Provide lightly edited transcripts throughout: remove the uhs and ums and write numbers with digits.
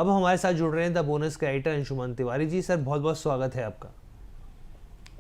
अब हमारे साथ जुड़ रहे हैं द बोनस के राइटर अंशुमन तिवारी जी। सर बहुत बहुत स्वागत है आपका।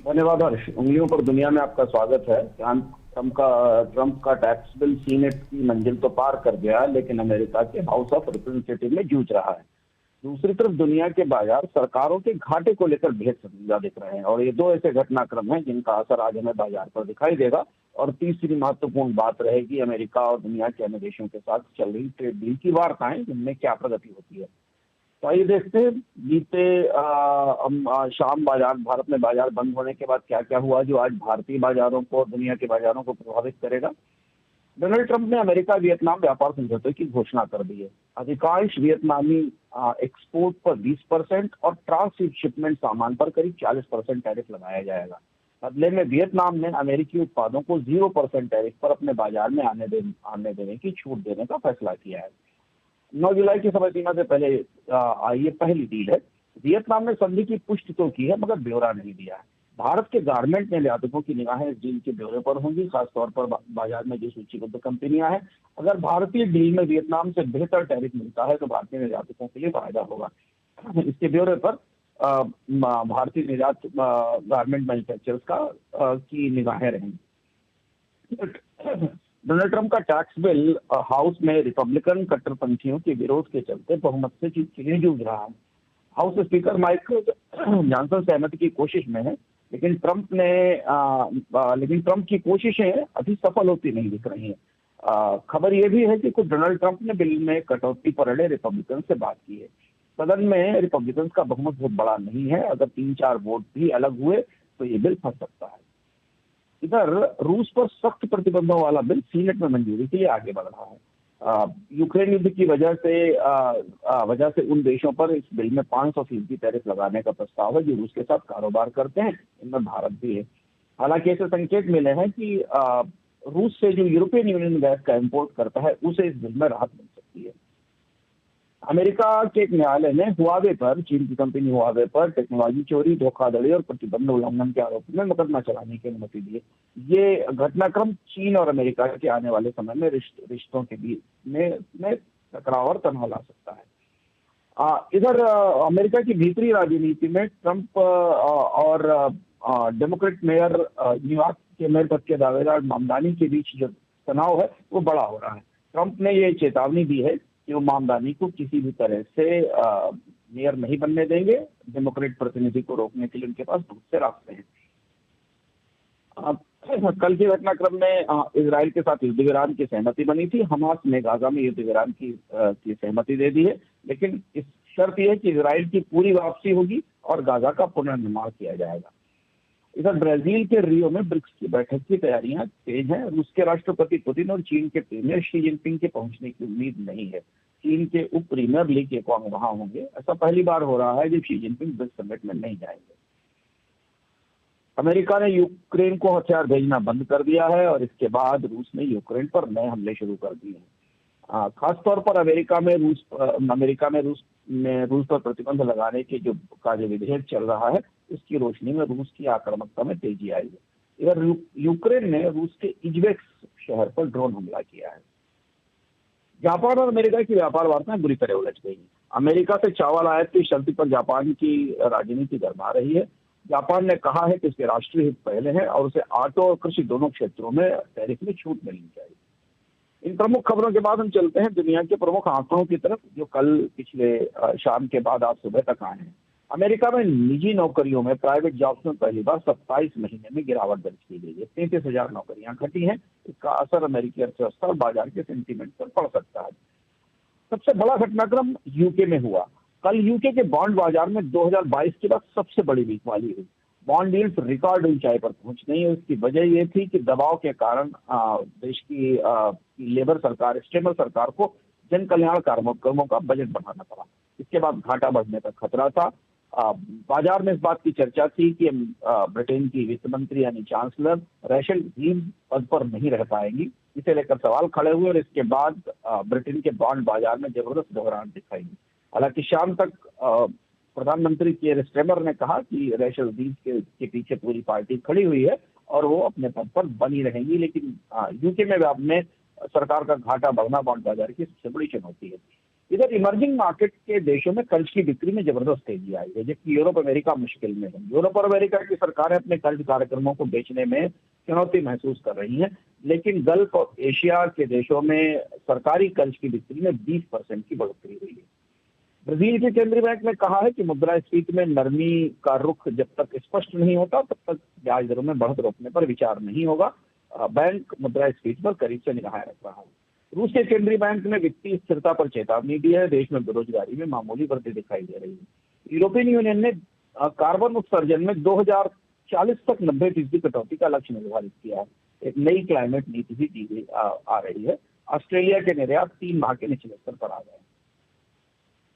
धन्यवाद हर्ष। उंगलियों पर दुनिया में आपका स्वागत है। ट्रंप का टैक्स बिल सीनेट की मंजिल तो पार कर गया, लेकिन अमेरिका के हाउस ऑफ रिप्रेजेंटेटिव में जूझ रहा है। दूसरी तरफ दुनिया के बाजार सरकारों के घाटे को लेकर बेहद संजीदा दिख रहे हैं, और ये दो ऐसे घटनाक्रम हैं जिनका असर आज हमें बाजार पर दिखाई देगा। और तीसरी महत्वपूर्ण बात रहेगी अमेरिका और दुनिया के अन्य देशों के साथ चल रही ट्रेड डील की वार्ताएं, जिनमें क्या प्रगति होती है। तो आइए देखते हैं बीते शाम भारत में बाजार बंद होने के बाद क्या क्या हुआ, जो आज भारतीय बाजारों को, दुनिया के बाजारों को प्रभावित करेगा। डोनाल्ड ट्रंप ने अमेरिका वियतनाम व्यापार समझौते की घोषणा कर दी है। अधिकांश वियतनामी एक्सपोर्ट पर 20% और ट्रांस शिपमेंट सामान पर करीब 40% टैरिफ लगाया जाएगा। बदले में वियतनाम ने अमेरिकी उत्पादों को 0% टैरिफ पर अपने बाजार में आने देने की छूट देने का फैसला किया है। 9 जुलाई की समय सीमा से पहले ये पहली डील है। वियतनाम ने संधि की पुष्टि तो की है, मगर ब्यौरा नहीं दिया है। भारत के गारमेंट निर्यातकों की निगाहें इस डील के ब्यौरे पर होंगी, खासतौर पर बाजार में जो सूचीबद्ध कंपनियां हैं। अगर भारतीय डील में वियतनाम से बेहतर टैरिफ मिलता है तो भारतीय निर्यातकों के लिए फायदा होगा। इसके ब्यौरे पर भारतीय निर्यात गारमेंट मैन्युफैक्चरर्स की निगाहें रहेंगी। डोनाल्ड ट्रंप का टैक्स बिल हाउस में रिपब्लिकन कट्टरपंथियों के विरोध के चलते बहुमत से जीत के लिए जूझ रहा है। हाउस स्पीकर माइक जॉनसन सहमति की कोशिश में है, लेकिन ट्रंप की कोशिशें अभी सफल होती नहीं दिख रही हैं। खबर यह भी है कि खुद डोनाल्ड ट्रंप ने बिल में कटौती पर अड़े रिपब्लिकन से बात की है। सदन में रिपब्लिकन का बहुमत बहुत बड़ा नहीं है। अगर 3-4 वोट भी अलग हुए तो ये बिल फंस सकता है। इधर रूस पर सख्त प्रतिबंधों वाला बिल सीनेट में मंजूरी के लिए आगे बढ़ रहा है। यूक्रेन युद्ध की वजह से उन देशों पर इस बिल में 500% टैरिफ लगाने का प्रस्ताव है जो रूस के साथ कारोबार करते हैं, इनमें भारत भी है। हालांकि ऐसे संकेत मिले हैं कि रूस से जो यूरोपियन यूनियन गैस का इंपोर्ट करता है उसे इस बिल में राहत मिल सकती है। अमेरिका के एक न्यायालय ने हुआवे पर, चीन की कंपनी हुआवे पर टेक्नोलॉजी चोरी, धोखाधड़ी और प्रतिबंध उल्लंघन के आरोप में मुकदमा चलाने की अनुमति दी है। ये घटनाक्रम चीन और अमेरिका के आने वाले समय में रिश्तों के बीच में टकराव और तनाव ला सकता है। इधर अमेरिका की भीतरी राजनीति में ट्रंप और डेमोक्रेट मेयर, न्यूयॉर्क के मेयर पद के दावेदार मामदानी के बीच जो तनाव है वो बड़ा हो रहा है। ट्रंप ने ये चेतावनी दी है कि वो मामदानी को किसी भी तरह से मेयर नहीं बनने देंगे। डेमोक्रेट प्रतिनिधि को रोकने के लिए उनके पास बहुत से रास्ते हैं। कल के घटनाक्रम में इजराइल के साथ युद्ध विराम की सहमति बनी थी। हमास ने गाजा में युद्ध विराम की सहमति दे दी है, लेकिन इस शर्त यह है कि इजराइल की पूरी वापसी होगी और गाजा का पुनर्निर्माण किया जाएगा। इधर ब्राजील के रियो में ब्रिक्स की बैठक की तैयारियां तेज हैं। रूस के राष्ट्रपति पुतिन और चीन के प्रीमियर शी जिनपिंग के पहुंचने की उम्मीद नहीं है। चीन के उप प्रीमियर ली केक्वांग वहां होंगे। ऐसा पहली बार हो रहा है जब शी जिनपिंग ब्रिक्स समिट में नहीं जाएंगे। अमेरिका ने यूक्रेन को हथियार भेजना बंद कर दिया है और इसके बाद रूस ने यूक्रेन पर नए हमले शुरू कर दिए हैं। खासतौर पर अमेरिका में रूस पर प्रतिबंध लगाने के जो विधेयक चल रहा है, इसकी रोशनी में रूस की आक्रामकता में तेजी आई है। इधर यूक्रेन ने रूस के इज्वेक्स शहर पर ड्रोन हमला किया है। जापान और अमेरिका की व्यापार वार्ताएं बुरी तरह उलझ गई हैं। अमेरिका से चावल आयात की शर्त पर जापान की राजनीति गरमा रही है। जापान ने कहा है कि इसके राष्ट्रीय हित पहले है और उसे ऑटो और कृषि दोनों क्षेत्रों में टैरिफ में छूट मिलनी चाहिए। इन प्रमुख खबरों के बाद हम चलते हैं दुनिया के प्रमुख आंकड़ों की तरफ, जो कल पिछले शाम के बाद आज सुबह तक आए हैं। अमेरिका में निजी नौकरियों में, प्राइवेट जॉब्स में पहली बार 27 महीने में गिरावट दर्ज की गई है। 33,000 नौकरियां घटी हैं। इसका असर अमेरिकी अर्थव्यवस्था और बाजार के सेंटीमेंट पर पड़ सकता है। सबसे बड़ा घटनाक्रम यूके में हुआ। कल यूके के बॉन्ड बाजार में 2022 के बाद सबसे बड़ी बिकवाली हुई। बॉन्ड यील्ड्स रिकॉर्ड ऊंचाई पर पहुंच गई है। उसकी वजह यह थी कि दबाव के कारण देश की स्टेबल सरकार को जन कल्याण कार्यक्रमों का बजट बढ़ाना पड़ा। इसके बाद घाटा बढ़ने का खतरा था। बाजार में इस बात की चर्चा थी कि ब्रिटेन की वित्त मंत्री यानी चांसलर रेचल रीव्स पद पर नहीं रह पाएंगी। इसे लेकर सवाल खड़े हुए और इसके बाद ब्रिटेन के बॉन्ड बाजार में जबरदस्त घबराहट दिखाई दी। हालांकि शाम तक प्रधानमंत्री कीयर स्टारमर ने कहा कि रेचल रीव्स के पीछे पूरी पार्टी खड़ी हुई है और वो अपने पद पर बनी रहेंगी। लेकिन यूके में सरकार का घाटा बढ़ना बॉन्ड बाजार की सबसे बड़ी चुनौती है। इधर इमर्जिंग मार्केट के देशों में कर्ज की बिक्री में जबरदस्त तेजी आई है, जबकि यूरोप अमेरिका मुश्किल में है। यूरोप और अमेरिका की सरकारें अपने कर्ज कार्यक्रमों को बेचने में चुनौती महसूस कर रही हैं, लेकिन गल्फ और एशिया के देशों में सरकारी कर्ज की बिक्री में 20% की बढ़ोतरी हुई है। ब्राजील के केंद्रीय बैंक ने कहा है कि मुद्रास्फीति में नरमी का रुख जब तक स्पष्ट नहीं होता तब तक ब्याज दरों में बढ़त रोकने पर विचार नहीं होगा। बैंक मुद्रास्फीति पर करीब से निगाहें रख रहा है। रूस के केंद्रीय बैंक ने वित्तीय स्थिरता पर चेतावनी दी है। देश में बेरोजगारी में मामूली वृद्धि दिखाई दे रही है। यूरोपियन यूनियन ने कार्बन उत्सर्जन में 2040 तक 90% कटौती का लक्ष्य निर्धारित किया है। एक नई क्लाइमेट नीति भी दी गई आ रही है। ऑस्ट्रेलिया के निर्यात 3 माह के निचले स्तर पर आ गए।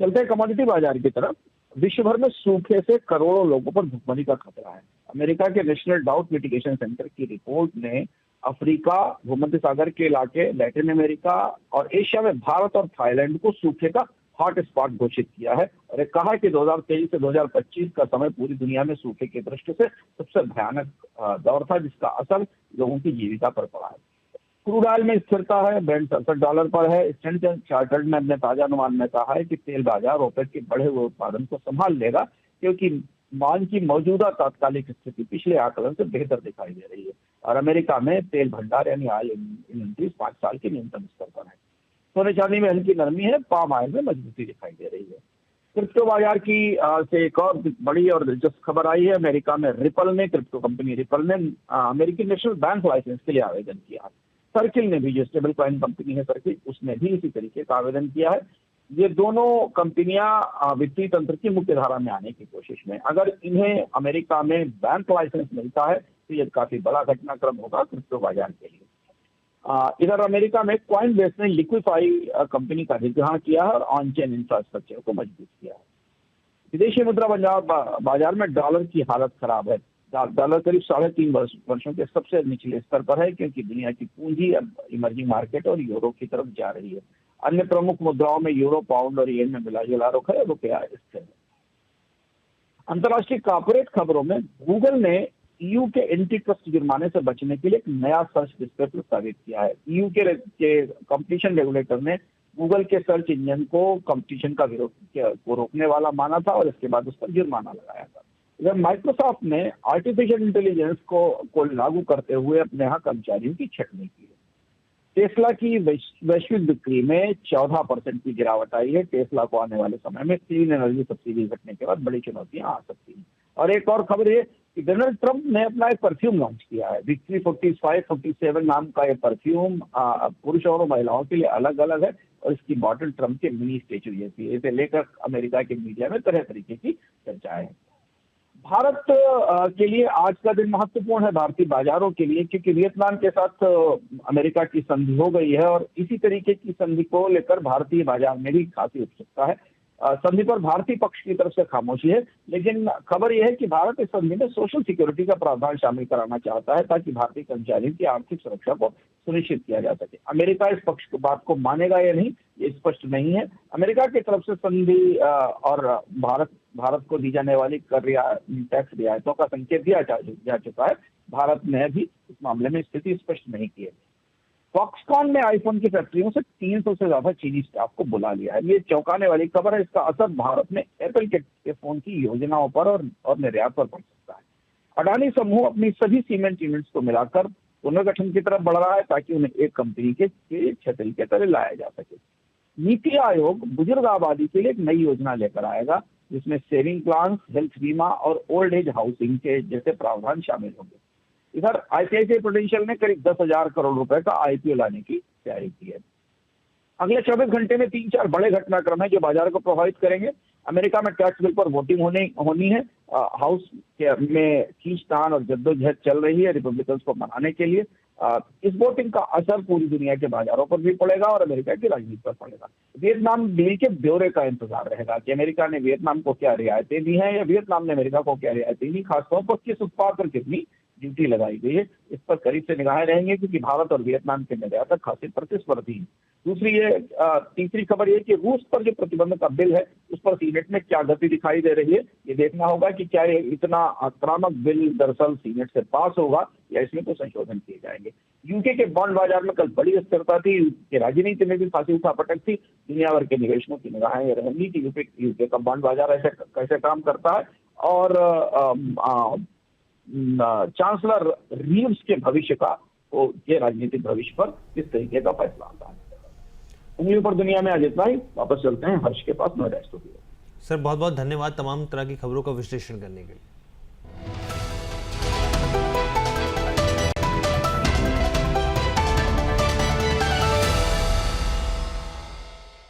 चलते कमोडिटी बाजार की तरफ। विश्व भर में सूखे से करोड़ों लोगों पर भुखमरी का खतरा है। अमेरिका के नेशनल ड्राउट मिटिगेशन सेंटर की रिपोर्ट ने अफ्रीका, भूमध्य सागर के इलाके, लैटिन अमेरिका और एशिया में भारत और थाईलैंड को सूखे का हॉट स्पॉट घोषित किया है और कहा है कि 2023 से 2025 का समय पूरी दुनिया में सूखे की दृष्टि से सबसे भयानक दौर था, जिसका असर लोगों की जीविका पर पड़ा है। क्रूड ऑयल में स्थिरता है, ब्रेंट $67 पर है। स्टैंडर्ड चार्टर्ड ने अपने ताजा अनुमान में कहा है कि तेल बाजार ओपेक के बढ़े हुए उत्पादन को संभाल लेगा, क्योंकि मांग की मौजूदा तात्कालिक स्थिति पिछले आकलन से बेहतर दिखाई दे रही है और अमेरिका में तेल भंडार यानी ऑयल इन्वेंट्रीज 5 साल के न्यूनतम स्तर पर है। सोने चांदी में हल्की नरमी है, पाम ऑयल में मजबूती दिखाई दे रही है। क्रिप्टो बाजार की से एक और बड़ी और दिलचस्प खबर आई है। अमेरिका में क्रिप्टो कंपनी रिपल ने अमेरिकी नेशनल बैंक लाइसेंस के लिए आवेदन किया है। सर्किल ने भी, जो स्टेबल कॉइन कंपनी है सर्किल, उसने भी इसी तरीके का आवेदन किया है। ये दोनों कंपनियां वित्तीय तंत्र की मुख्य धारा में आने की कोशिश में। अगर इन्हें अमेरिका में बैंक लाइसेंस मिलता है तो ये काफी बड़ा घटनाक्रम होगा क्रिप्टो बाजार के लिए। इधर अमेरिका में कॉइनबेस ने लिक्विफाई कंपनी का अधिग्रहण किया है और ऑन चेन इंफ्रास्ट्रक्चर को मजबूत किया है। विदेशी मुद्रा बाजार में डॉलर की हालत खराब है। डॉलर करीब 3.5 वर्षों के सबसे निचले स्तर पर है, क्योंकि दुनिया की पूंजी अब इमर्जिंग मार्केट और यूरो की तरफ जा रही है। अन्य प्रमुख मुद्राओं में यूरो, पाउंड और येन में मिला जुला रुख है, रुपया स्थिर है। अंतर्राष्ट्रीय कॉर्पोरेट खबरों में गूगल ने ईयू के एंटी ट्रस्ट जुर्माने से बचने के लिए एक नया सर्च डिस्प्ले प्रस्तावित किया है। ईयू के कंपटीशन रेगुलेटर ने गूगल के सर्च इंजन को कंपटीशन का विरोध को रोकने वाला माना था और इसके बाद उस पर जुर्माना लगाया था। इधर माइक्रोसॉफ्ट ने आर्टिफिशियल इंटेलिजेंस को लागू करते हुए अपने यहाँ कर्मचारियों की छटनी की है। टेस्ला की वैश्विक बिक्री में 14% की गिरावट आई है। टेस्ला को आने वाले समय में क्लीन एनर्जी सब्सिडी घटने के बाद बड़ी चुनौतियां आ सकती हैं। और एक और खबर ये कि डोनाल्ड ट्रंप ने अपना एक परफ्यूम लॉन्च किया है। विक्ट्री 47 नाम का ये परफ्यूम पुरुष और महिलाओं के लिए अलग अलग है और इसकी बॉटल ट्रंप के मिनी स्टेचू जैसी है। इसे लेकर अमेरिका के मीडिया में तरह तरीके की चर्चाएं हैं। भारत के लिए आज का दिन महत्वपूर्ण है, भारतीय बाजारों के लिए, क्योंकि वियतनाम के साथ अमेरिका की संधि हो गई है और इसी तरीके की संधि को लेकर भारतीय बाजार में भी खासी उत्सुकता है। संधि पर भारतीय पक्ष की तरफ से खामोशी है, लेकिन खबर यह है कि भारत इस संधि में सोशल सिक्योरिटी का प्रावधान शामिल कराना चाहता है ताकि भारतीय कर्मचारियों की आर्थिक सुरक्षा को सुनिश्चित किया जा सके। अमेरिका इस पक्ष की बात को मानेगा या नहीं, ये स्पष्ट नहीं है। अमेरिका की तरफ से संधि और भारत को दी जाने वाली टैक्स रियायतों का संकेत दिया जा चुका है। भारत ने भी इस मामले में स्थिति स्पष्ट नहीं की है। फॉक्सकॉन ने आईफोन की फैक्ट्रियों से 300 से ज्यादा चीनी स्टाफ को बुला लिया है। ये चौंकाने वाली खबर है। इसका असर भारत में एप्पल के फोन की योजनाओं पर और निर्यात पर पड़ सकता है। अडानी समूह अपनी सभी सीमेंट यूनिट्स को मिलाकर पुनर्गठन की तरफ बढ़ रहा है ताकि उन्हें एक कंपनी के छतरी के तले लाया जा सके। नीति आयोग बुजुर्ग आबादी के लिए एक नई योजना लेकर आएगा, जिसमें सेविंग प्लान, हेल्थ बीमा और ओल्ड एज हाउसिंग के जैसे प्रावधान शामिल होंगे। इधर आईसीआईसीआई प्रूडेंशियल ने करीब 10,000 करोड़ रुपए का आईपीओ लाने की तैयारी की है। अगले 24 घंटे में 3-4 बड़े घटनाक्रम है जो बाजार को प्रभावित करेंगे। अमेरिका में टैक्स बिल पर वोटिंग होनी है। हाउस में खींचतान और जद्दोजहद चल रही है रिपब्लिकन्स को मनाने के लिए। इस वोटिंग का असर पूरी दुनिया के बाजारों पर भी पड़ेगा और अमेरिका की राजनीति पर पड़ेगा। वियतनाम डील के ब्यौरे का इंतजार रहेगा कि अमेरिका ने वियतनाम को क्या रियायतें दी हैं या वियतनाम ने अमेरिका को क्या रियायतें दी, खासतौर पर किस उत्पाद पर कितनी ड्यूटी लगाई गई है, इस पर करीब से निगाहें रहेंगे क्योंकि भारत और वियतनाम के निर्यातक खासे प्रतिस्पर्धी हैं। दूसरी ये तीसरी खबर ये कि रूस पर जो प्रतिबंध का बिल है उस पर सीनेट में क्या गति दिखाई दे रही है, ये देखना होगा कि क्या ये इतना आक्रामक बिल दरअसल सीनेट से पास होगा या इसमें कुछ संशोधन किए जाएंगे। यूके के बॉन्ड बाजार में कल बड़ी स्थिरता थी, यूके राजनीति में भी खासी उठापटक थी। दुनिया भर के निवेशकों की निगाहें ये रहेंगी कि यूके का बॉन्ड बाजार ऐसे कैसे काम करता है और चांसलर रीव्स के भविष्य का ये राजनीतिक भविष्य पर किस तरीके का फैसला आता है। उंगलियों पर दुनिया में आज इतना ही। वापस चलते हैं हर्ष के पास, नोएडा स्टूडियो। सर बहुत बहुत धन्यवाद तमाम तरह की खबरों का विश्लेषण करने के लिए।